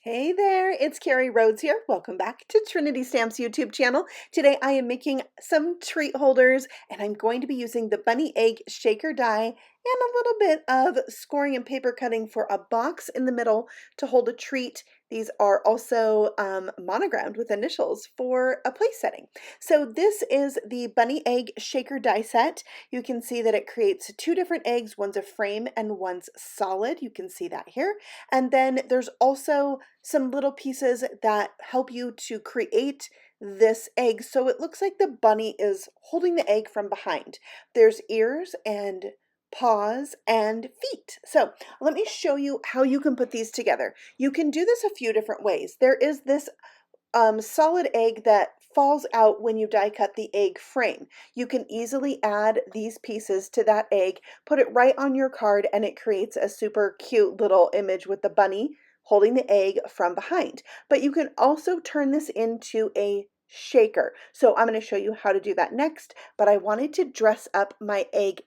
Hey there, it's Carrie Rhoades here. Welcome back to Trinity Stamps YouTube channel. Today I am making some treat holders and I'm going to be using the bunny egg shaker die and a little bit of scoring and paper cutting for a box in the middle to hold a treat. These are also monogrammed with initials for a place setting. So this is the bunny egg shaker die set. You can see that it creates two different eggs. One's a frame and one's solid. You can see that here. And then there's also some little pieces that help you to create this egg so it looks like the bunny is holding the egg from behind. There's ears and paws and feet. So let me show you how you can put these together. You can do this a few different ways. There is this solid egg that falls out when you die cut the egg frame. You can easily add these pieces to that egg, put it right on your card, and it creates a super cute little image with the bunny holding the egg from behind. But you can also turn this into a shaker. So I'm going to show you how to do that next, but I wanted to dress up my egg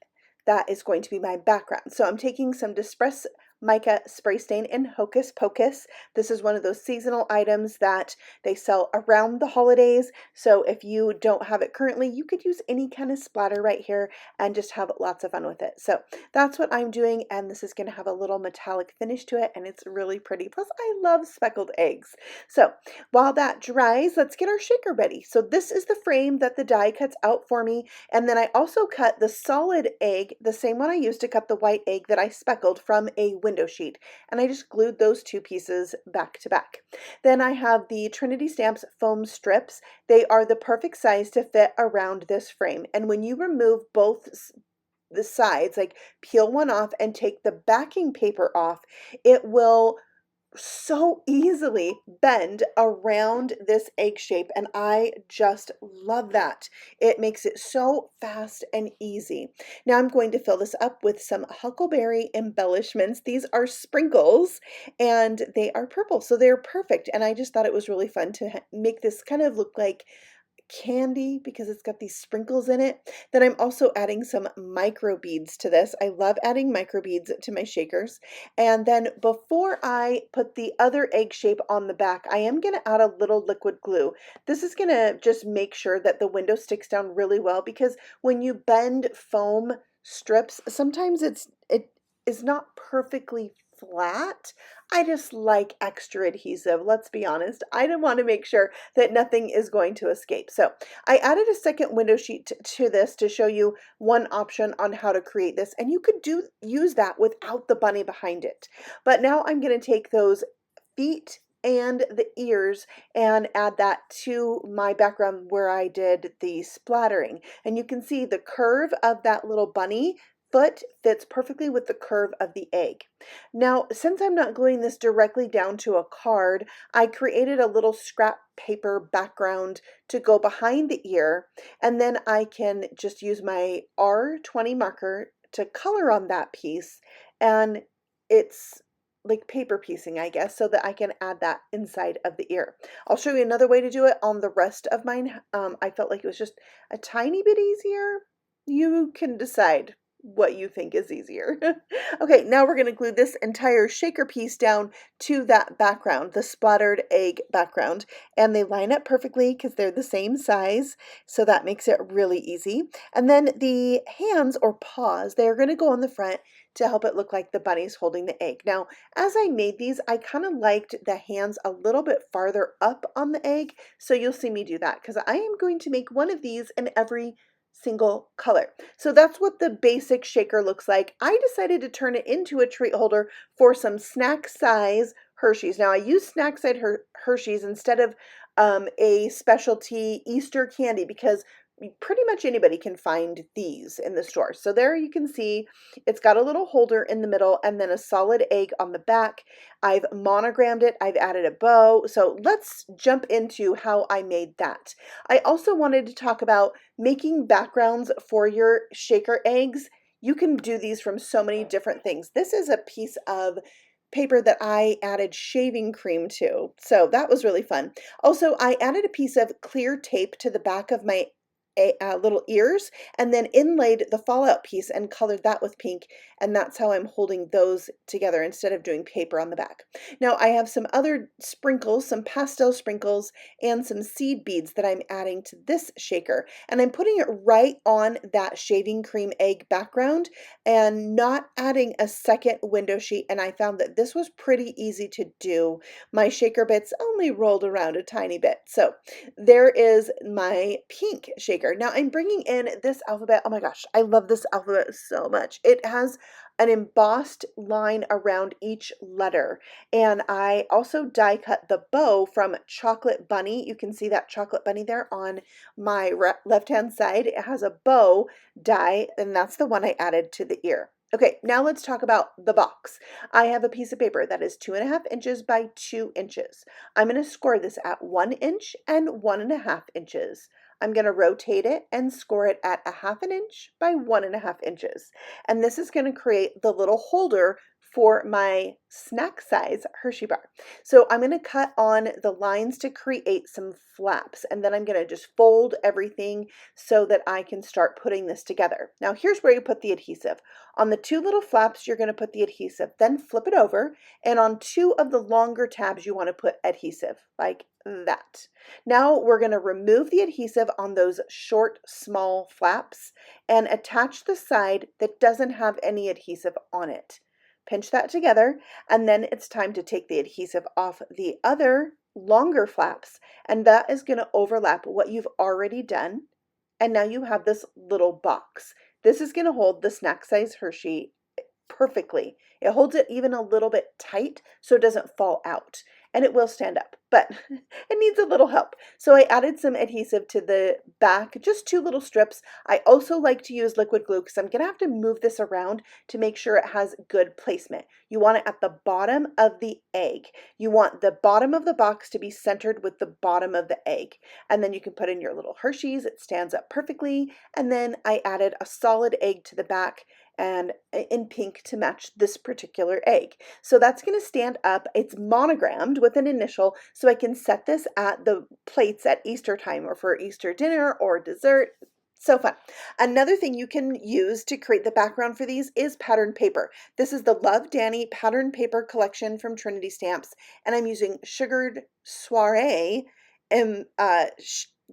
that is going to be my background. So I'm taking some Distress Mica spray stain in Hocus Pocus. This is one of those seasonal items that they sell around the holidays. So if you don't have it currently, you could use any kind of splatter right here and just have lots of fun with it. So that's what I'm doing, and this is going to have a little metallic finish to it, and it's really pretty. Plus, I love speckled eggs. So while that dries, let's get our shaker ready. So this is the frame that the die cuts out for me, and then I also cut the solid egg, the same one I used to cut the white egg that I speckled from a window sheet, and I just glued those two pieces back to back. Then I have the Trinity Stamps foam strips. They are the perfect size to fit around this frame, and when you remove both the sides, like peel one off and take the backing paper off, it will so easily bend around this egg shape, and I just love that. It makes it so fast and easy. Now I'm going to fill this up with some huckleberry embellishments. These are sprinkles and they are purple, so they're perfect, and I just thought it was really fun to make this kind of look like candy because it's got these sprinkles in it. Then I'm also adding some micro beads to this. I love adding micro beads to my shakers. And then before I put the other egg shape on the back, I am going to add a little liquid glue. This is going to just make sure that the window sticks down really well, because when you bend foam strips, sometimes it is not perfectly flat. I just like extra adhesive. Let's be honest. I want to make sure that nothing is going to escape. So I added a second window sheet to this to show you one option on how to create this, and you could use that without the bunny behind it. But now I'm going to take those feet and the ears and add that to my background where I did the splattering. And you can see the curve of that little bunny foot fits perfectly with the curve of the egg. Now, since I'm not gluing this directly down to a card, I created a little scrap paper background to go behind the ear, and then I can just use my R20 marker to color on that piece, and it's like paper piecing, I guess, so that I can add that inside of the ear. I'll show you another way to do it on the rest of mine. I felt like it was just a tiny bit easier. You can decide what you think is easier. Okay, now we're going to glue this entire shaker piece down to that background, the splattered egg background, and they line up perfectly because they're the same size, so that makes it really easy. And then the hands or paws, they're going to go on the front to help it look like the bunny's holding the egg. Now, as I made these, I kind of liked the hands a little bit farther up on the egg, so you'll see me do that because I am going to make one of these in every single color. So that's what the basic shaker looks like. I decided to turn it into a treat holder for some snack size Hershey's. Now I use snack size Hershey's instead of a specialty Easter candy because pretty much anybody can find these in the store. So there you can see it's got a little holder in the middle and then a solid egg on the back. I've monogrammed it. I've added a bow. So let's jump into how I made that. I also wanted to talk about making backgrounds for your shaker eggs. You can do these from so many different things. This is a piece of paper that I added shaving cream to, so that was really fun. Also, I added a piece of clear tape to the back of my little ears, and then inlaid the fallout piece and colored that with pink, and that's how I'm holding those together instead of doing paper on the back. Now I have some other sprinkles, some pastel sprinkles, and some seed beads that I'm adding to this shaker, and I'm putting it right on that shaving cream egg background and not adding a second window sheet, and I found that this was pretty easy to do. My shaker bits only rolled around a tiny bit. So there is my pink shaker. Now I'm bringing in this alphabet. Oh my gosh, I love this alphabet so much. It has an embossed line around each letter. And I also die cut the bow from Chocolate Bunny. You can see that Chocolate Bunny there on my left-hand side. It has a bow die, and that's the one I added to the ear. Okay, now let's talk about the box. I have a piece of paper that is 2.5 inches by 2 inches. I'm going to score this at 1 inch and 1.5 inches. I'm going to rotate it and score it at 1/2 inch by 1.5 inches. And this is going to create the little holder for my snack size Hershey bar. So I'm going to cut on the lines to create some flaps, and then I'm going to just fold everything so that I can start putting this together. Now here's where you put the adhesive. On the 2 little flaps you're going to put the adhesive, then flip it over, and on 2 of the longer tabs you want to put adhesive, like that. Now we're going to remove the adhesive on those short, small flaps and attach the side that doesn't have any adhesive on it. Pinch that together, and then it's time to take the adhesive off the other longer flaps, and that is going to overlap what you've already done. And now you have this little box. This is going to hold the snack size Hershey perfectly. It holds it even a little bit tight so it doesn't fall out, and it will stand up, but it needs a little help. So I added some adhesive to the back, just 2 little strips. I also like to use liquid glue because I'm going to have to move this around to make sure it has good placement. You want it at the bottom of the egg. You want the bottom of the box to be centered with the bottom of the egg. And then you can put in your little Hershey's. It stands up perfectly. And then I added a solid egg to the back and in pink to match this particular egg. So that's going to stand up. It's monogrammed with an initial, so I can set this at the plates at Easter time or for Easter dinner or dessert. So fun. Another thing you can use to create the background for these is pattern paper. This is the Love Dani pattern paper collection from Trinity Stamps, and I'm using sugared Soiree and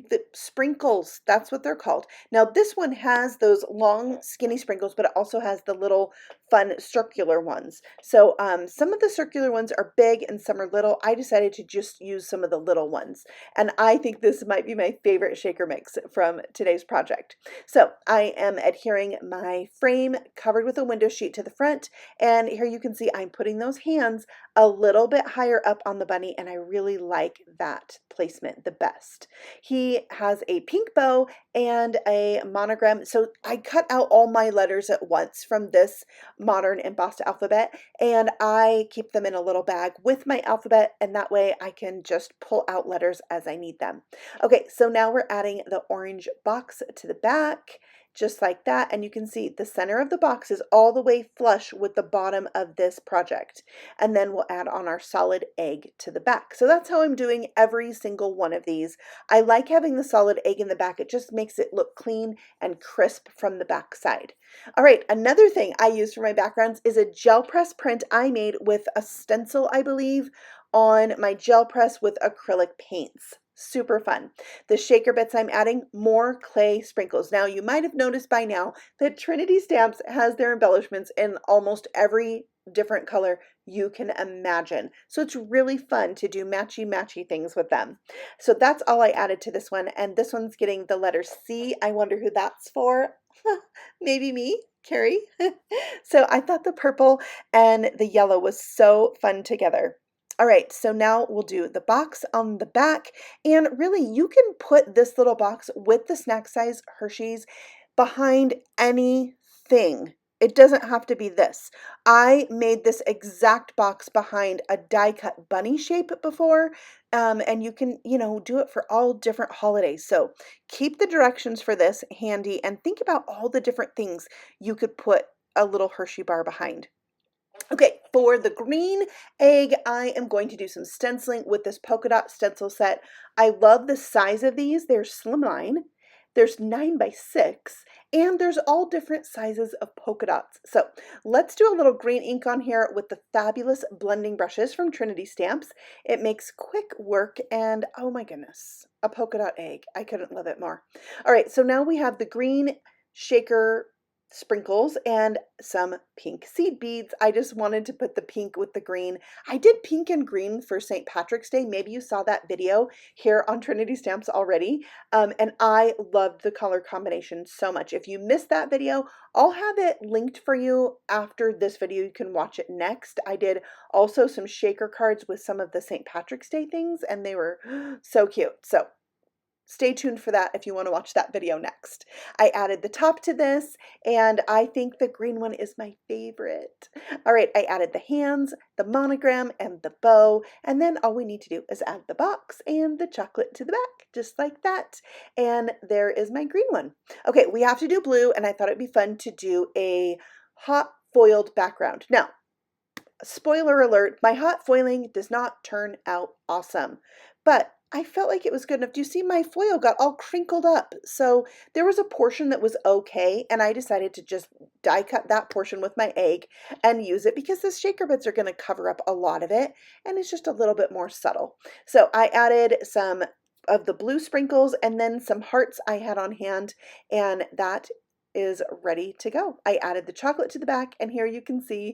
the sprinkles, that's what they're called. Now this one has those long skinny sprinkles, but it also has the little fun circular ones. So some of the circular ones are big and some are little. I decided to just use some of the little ones, and I think this might be my favorite shaker mix from today's project. So I am adhering my frame covered with a window sheet to the front, and here you can see I'm putting those hands a little bit higher up on the bunny, and I really like that placement the best. He has a pink bow and a monogram. So I cut out all my letters at once from this modern embossed alphabet, and I keep them in a little bag with my alphabet, and that way I can just pull out letters as I need them. Okay, so now we're adding the orange box to the back, just like that, and you can see the center of the box is all the way flush with the bottom of this project, and then we'll add on our solid egg to the back. So that's how I'm doing every single one of these. I like having the solid egg in the back. It just makes it look clean and crisp from the back side. All right, another thing I use for my backgrounds is a gel press print I made with a stencil, I believe, on my gel press with acrylic paints. Super fun. The shaker bits I'm adding more clay sprinkles. Now you might have noticed by now that Trinity Stamps has their embellishments in almost every different color you can imagine. So it's really fun to do matchy things with them. So that's all I added to this one, and this one's getting the letter C. I wonder who that's for. Maybe me, Carrie. So I thought the purple and the yellow was so fun together. All right, so now we'll do the box on the back, and really you can put this little box with the snack size Hershey's behind anything. It doesn't have to be this. I made this exact box behind a die cut bunny shape before, and you can, do it for all different holidays. So keep the directions for this handy and think about all the different things you could put a little Hershey bar behind. Okay, for the green egg, I am going to do some stenciling with this polka dot stencil set. I love the size of these. They're Slimline, there's 9 by 6, and there's all different sizes of polka dots. So let's do a little green ink on here with the fabulous blending brushes from Trinity Stamps. It makes quick work, and oh my goodness, a polka dot egg. I couldn't love it more. All right, so now we have the green shaker sprinkles and some pink seed beads. I just wanted to put the pink with the green. I did pink and green for St. Patrick's Day. Maybe you saw that video here on Trinity Stamps already. And I loved the color combination so much. If you missed that video, I'll have it linked for you after this video. You can watch it next. I did also some shaker cards with some of the St. Patrick's Day things, and they were so cute. So stay tuned for that if you want to watch that video next. I added the top to this, and I think the green one is my favorite. All right, I added the hands, the monogram, and the bow, and then all we need to do is add the box and the chocolate to the back, just like that. And there is my green one. Okay, we have to do blue, and I thought it'd be fun to do a hot foiled background. Now, spoiler alert, my hot foiling does not turn out awesome, but I felt like it was good enough. Do you see my foil got all crinkled up? So there was a portion that was okay, and I decided to just die cut that portion with my egg and use it because the shaker bits are going to cover up a lot of it, and it's just a little bit more subtle. So I added some of the blue sprinkles and then some hearts I had on hand, and that is ready to go. I added the chocolate to the back, and here you can see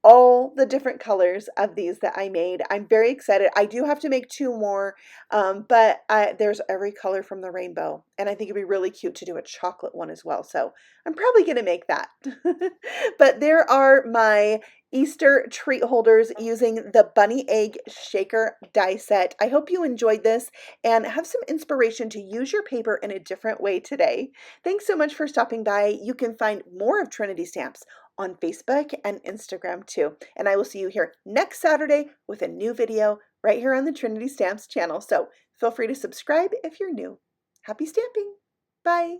all the different colors of these that I made. I'm very excited. I do have to make 2 more, but there's every color from the rainbow, and I think it'd be really cute to do a chocolate one as well. So I'm probably going to make that. But there are my Easter treat holders using the bunny egg shaker die set. I hope you enjoyed this and have some inspiration to use your paper in a different way today. Thanks so much for stopping by. You can find more of Trinity Stamps on Facebook and Instagram too. And I will see you here next Saturday with a new video right here on the Trinity Stamps channel. So feel free to subscribe if you're new. Happy stamping. Bye.